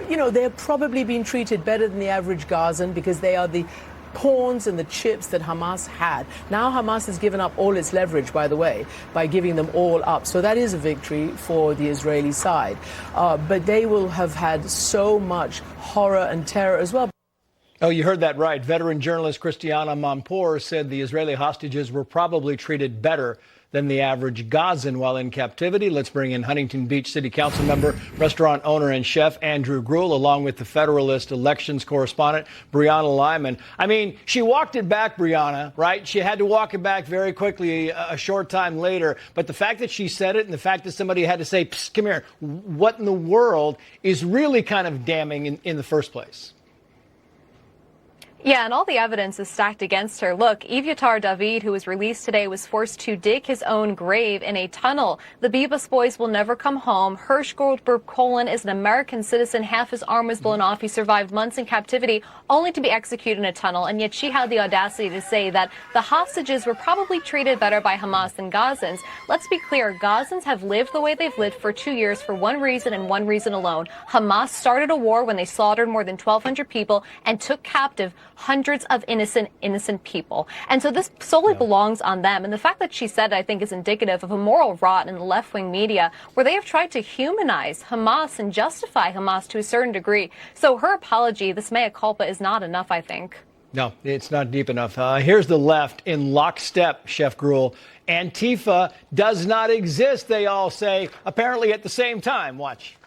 they're probably being treated better than the average Gazan because they are the pawns and the chips that Hamas had. Now Hamas has given up all its leverage, by the way, by giving them all up. So that is a victory for the Israeli side. But they will have had so much horror and terror as well. Oh, you heard that right. Veteran journalist Christiana Mampour said the Israeli hostages were probably treated better than the average Gazan while in captivity. Let's bring in Huntington Beach City Council member, restaurant owner and chef Andrew Gruel, along with the Federalist elections correspondent Brianna Lyman. I mean, she walked it back, Brianna, right? She had to walk it back very quickly a short time later. But the fact that she said it and the fact that somebody had to say, psst, come here, what in the world, is really kind of damning in the first place. Yeah, and all the evidence is stacked against her. Look, Evyatar David, who was released today, was forced to dig his own grave in a tunnel. The Bibas boys will never come home. Hirsch Goldberg-Colin is an American citizen. Half his arm was blown off. He survived months in captivity, only to be executed in a tunnel. And yet she had the audacity to say that the hostages were probably treated better by Hamas than Gazans. Let's be clear, Gazans have lived the way they've lived for 2 years for one reason and one reason alone. Hamas started a war when they slaughtered more than 1,200 people and took captive hundreds of innocent people. And so this solely belongs on them. And the fact that she said it, I think, is indicative of a moral rot in the left-wing media where they have tried to humanize Hamas and justify Hamas to a certain degree. So her apology, this mea culpa, is not enough, I think. No, it's not deep enough. Here's the left in lockstep, Chef Gruel. Antifa does not exist, they all say, apparently at the same time. Watch.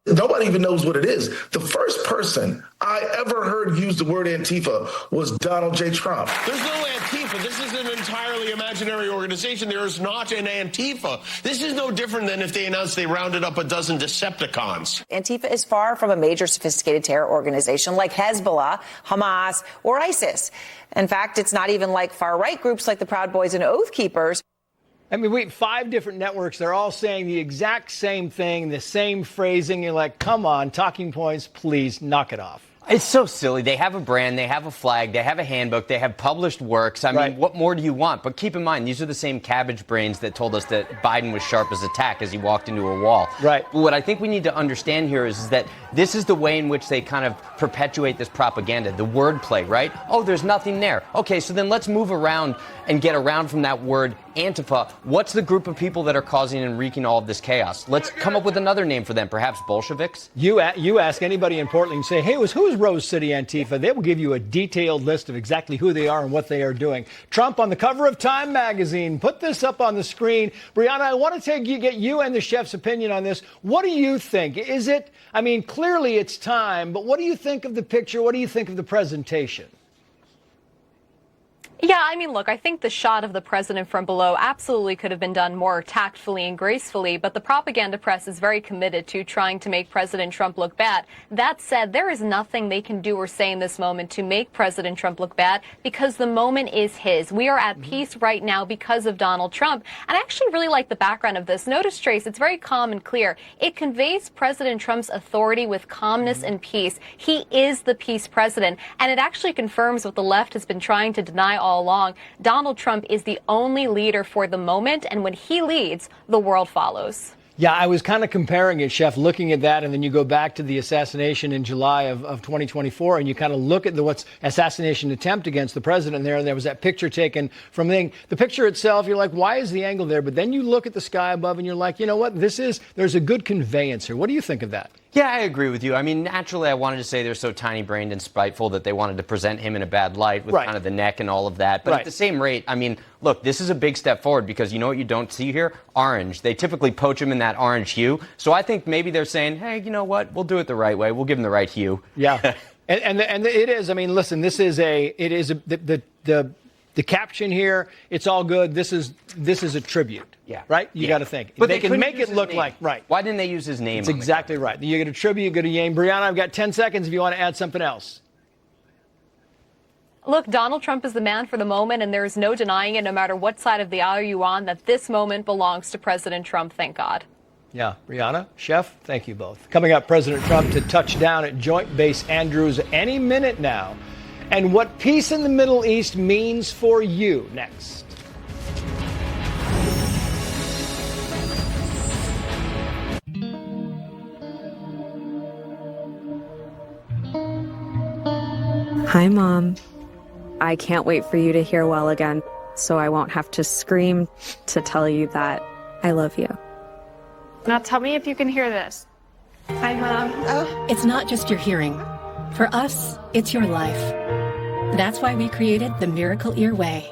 Nobody even knows what it is. The first person I ever heard use the word Antifa was Donald J. Trump. There's no Antifa. This is an entirely imaginary organization. There is not an Antifa. This is no different than if they announced they rounded up a dozen Decepticons. Antifa is far from a major sophisticated terror organization like Hezbollah, Hamas, or ISIS. In fact, it's not even like far-right groups like the Proud Boys and Oath Keepers. I mean, 5 different networks, they're all saying the exact same thing, the same phrasing. You're like, come on, talking points, please, knock it off. It's so silly. They have a brand, they have a flag, they have a handbook, they have published works. I mean, what more do you want? But keep in mind, these are the same cabbage brains that told us that Biden was sharp as a tack as he walked into a wall. Right. But what I think we need to understand here is that this is the way in which they kind of perpetuate this propaganda, the wordplay, right? Oh, there's nothing there. Okay, so then let's move around and get around from that word Antifa. What's the group of people that are causing and wreaking all of this chaos? Let's come up with another name for them, perhaps Bolsheviks? You ask anybody in Portland, say, hey, who's Rose City Antifa? They will give you a detailed list of exactly who they are and what they are doing. Trump on the cover of Time magazine. Put this up on the screen. Brianna, I want to get you and the chef's opinion on this. What do you think? Is it, I mean, clearly it's time, but what do you think of the picture? What do you think of the presentation? Yeah, I mean, look, I think the shot of the president from below absolutely could have been done more tactfully and gracefully, but the propaganda press is very committed to trying to make President Trump look bad. That said, there is nothing they can do or say in this moment to make President Trump look bad because the moment is his. We are at peace right now because of Donald Trump. And I actually really like the background of this. Notice, Trace, it's very calm and clear. It conveys President Trump's authority with calmness and peace. He is the peace president, and it actually confirms what the left has been trying to deny all along. Donald Trump is the only leader for the moment, and when he leads, the world follows. Yeah, I was kind of comparing it, Chef, looking at that, and then you go back to the assassination in July of 2024, and you kind of look at the assassination attempt against the president there, and there was that picture taken from the picture itself. You're like, why is the angle there? But then you look at the sky above, and you're like, you know what? There's a good conveyance here. What do you think of that? Yeah, I agree with you. I mean, naturally, I wanted to say they're so tiny-brained and spiteful that they wanted to present him in a bad light with kind of the neck and all of that. But at the same rate, I mean, look, this is a big step forward because you know what you don't see here? Orange. They typically poach him in that orange hue. So I think maybe they're saying, hey, you know what? We'll do it the right way. We'll give him the right hue. Yeah. and it is. I mean, listen, the caption here, it's all good. This is a tribute. Yeah. Right? You got to think. But they can make it look like, Why didn't they use his name? That's exactly right. You get a tribute, you get a Yang. Brianna, I've got 10 seconds if you want to add something else. Look, Donald Trump is the man for the moment, and there is no denying it, no matter what side of the aisle you're on, that this moment belongs to President Trump, thank God. Yeah, Brianna, Chef, thank you both. Coming up, President Trump to touch down at Joint Base Andrews any minute now. And what peace in the Middle East means for you next. Hi, Mom. I can't wait for you to hear well again, so I won't have to scream to tell you that I love you. Now tell me if you can hear this. Hi, Mom. Oh. It's not just your hearing. For us, it's your life. That's why we created the Miracle Ear Way.